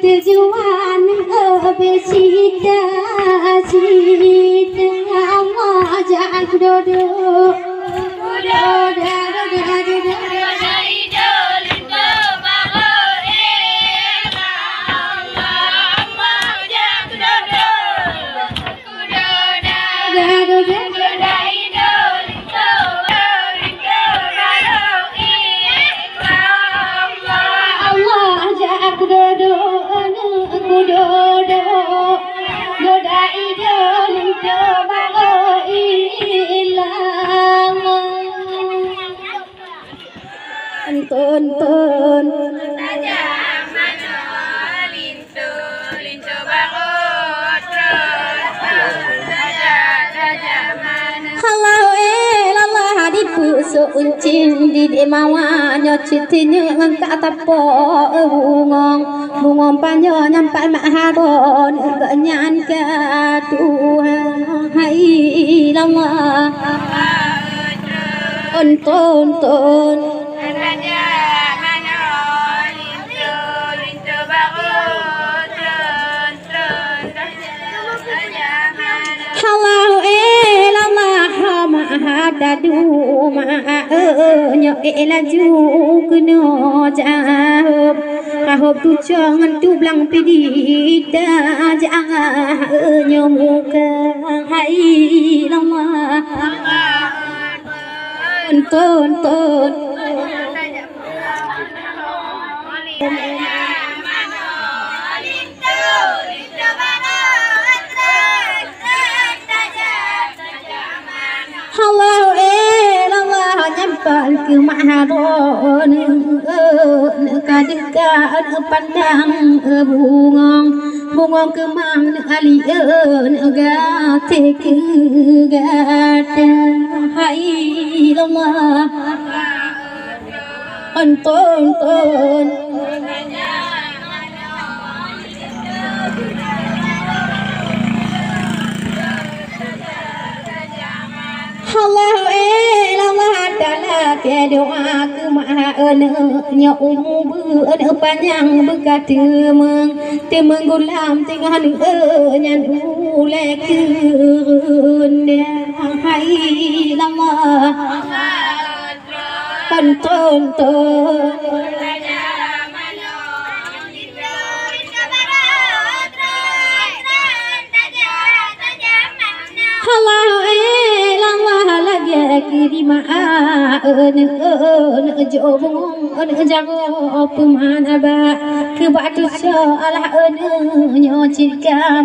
Ketujuan besita cita Allah jangan duduk Tuntun uncin di demawanya citinya ngangkat tapo bungong bungong panyo nyampai maharon ganyan ke Tuhan hai lama tonton halau lama dadu ma nyo laju kena jahop kahop tu jangan tu blang pidi da nyo muka hai lama ton Hello Allah nyampan ke mahadon kadika pandang bungong kemang ali gate ke gate hai Allah anton Allah Allah adalah doa ke maha nya bu panjang bekat temeng gulam tengah nyan ulek hai lama ton kiri maa jobong jago pemana ba ke batu salah nyo cirka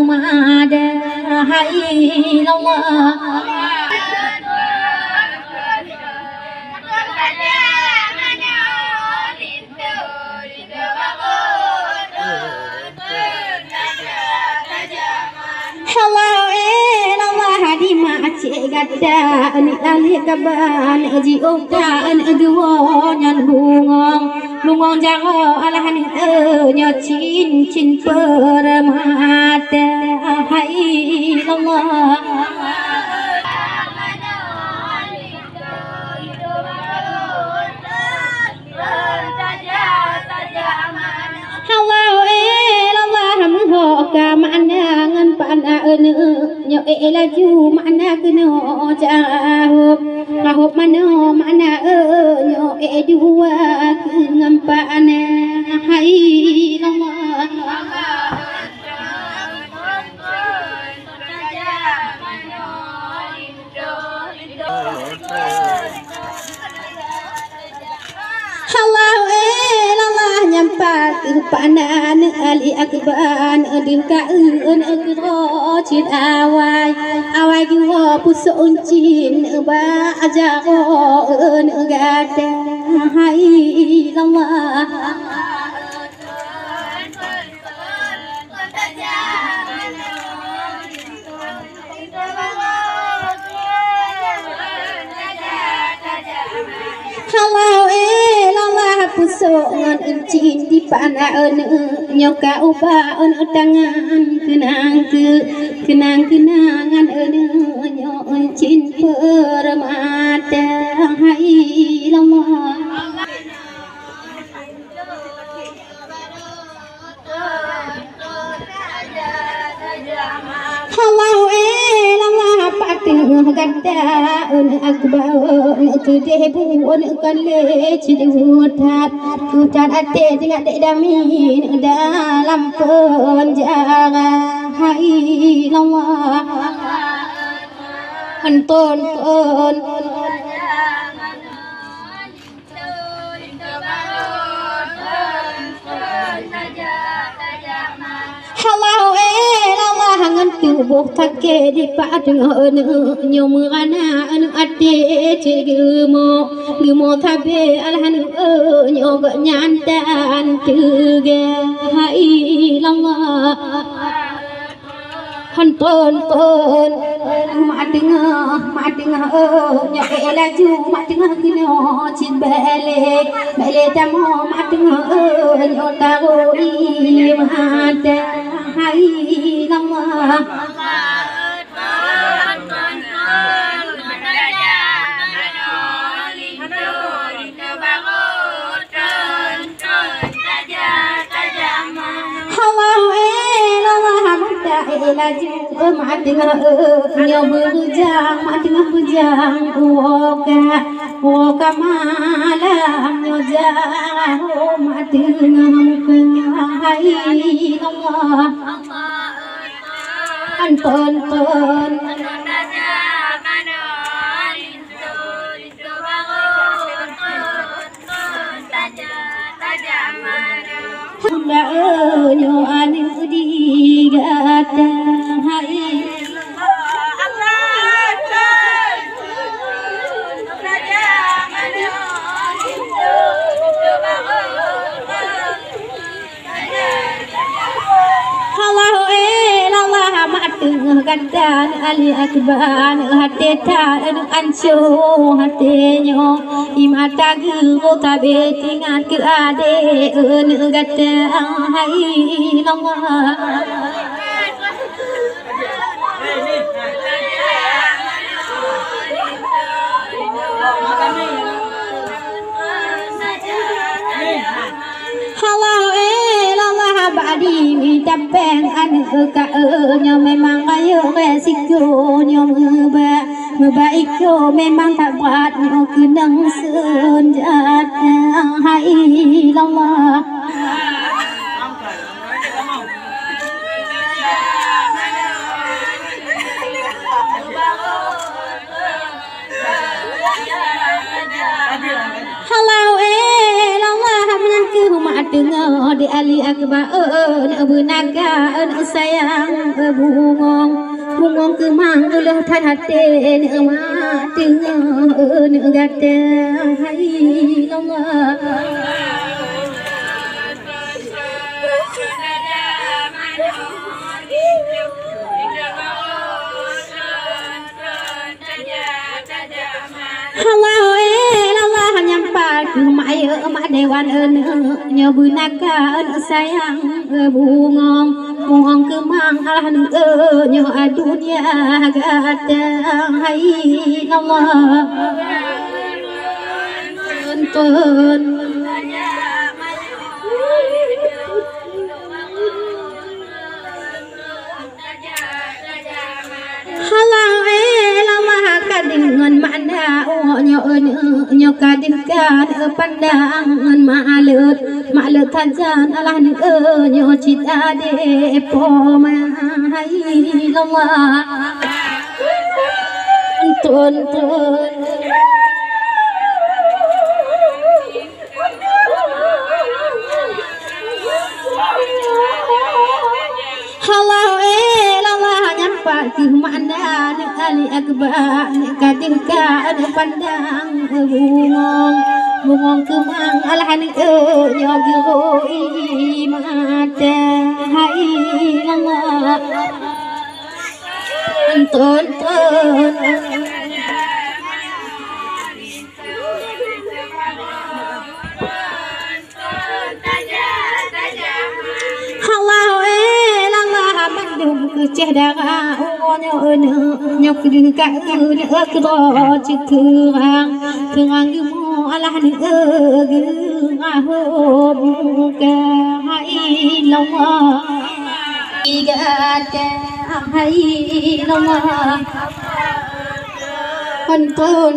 mada hai Allah di macet gada ni lali kaban ji oka duo nyan bungong jago alah ni nyo cin permata hai Allah kamanangan pana nyo laju mana kena jahop kahop mano mana nyo dua ngampana hai Allah nyampak panan ali akban dinka agro cin awai gua puso uncin ba ajago gada hai Allah puso ngan uncin di pana nyoka uba tangan kenangan nyo uncin permata hai Allah gada akbar tu debu kale cilutat tutan ate tengah dek damin dalam penjara hai Allah anton hangan tubuh take di padang nyomana ate gemo tabe alhan nyoga nyantan tuga hai Allah hanton madengah nyoke laju madengah kino cin bale tamo madengah nyotagoi mata hai Allah laju mak tengah nyo berjang mak tengah berjang woka malam nyo jauh mak tengah muka hai Allah anton Hamba nyo anu di gata hai Gadan ali akban hati ta ancu hati nyo imata guru tabe tingat ke ade gata hai Allah badi tapeng anu ka nyo memang kayo resiko nyo mebaiko memang tak berat nyo kenang senjat hai Allah dengar di ali akbar benaga sayang bungong kemang ulah tan hati mak dengar gata hai Allah mak dewan nyo benaga sayang bungong kemang alah nyo adunya gata hai Allah tuntun dengan mana nyo kadingkan pandangan malut tajan alah nyo cita de pomai Allah tuntun mana ali akbar kadingkan pandang bungong kemang alah nyo guru mata hai Allah tuntun ceh darah nyo kedengka kedro cekurang terang gemo alah gerah buka hai Allah igata hai Allah tuntun